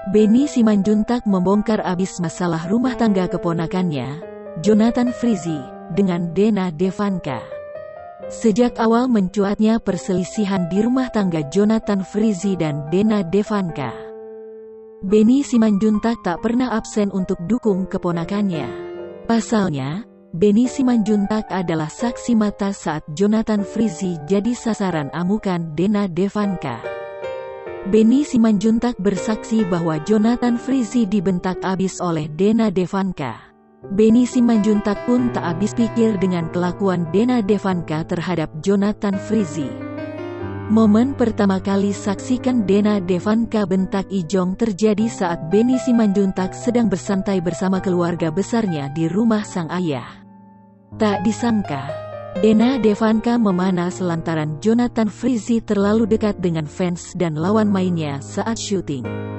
Benny Simanjuntak membongkar abis masalah rumah tangga keponakannya, Jonathan Frizzy, dengan Dena Devanka. Sejak awal mencuatnya perselisihan di rumah tangga Jonathan Frizzy dan Dena Devanka, Benny Simanjuntak tak pernah absen untuk dukung keponakannya. Pasalnya, Benny Simanjuntak adalah saksi mata saat Jonathan Frizzy jadi sasaran amukan Dena Devanka. Benny Simanjuntak bersaksi bahwa Jonathan Frizzy dibentak abis oleh Dena Devanka. Benny Simanjuntak pun tak habis pikir dengan kelakuan Dena Devanka terhadap Jonathan Frizzy. Momen pertama kali saksikan Dena Devanka bentak Ijong terjadi saat Benny Simanjuntak sedang bersantai bersama keluarga besarnya di rumah sang ayah. Tak disangka, Dena Devanka memanas lantaran Jonathan Frizzy terlalu dekat dengan fans dan lawan mainnya saat syuting.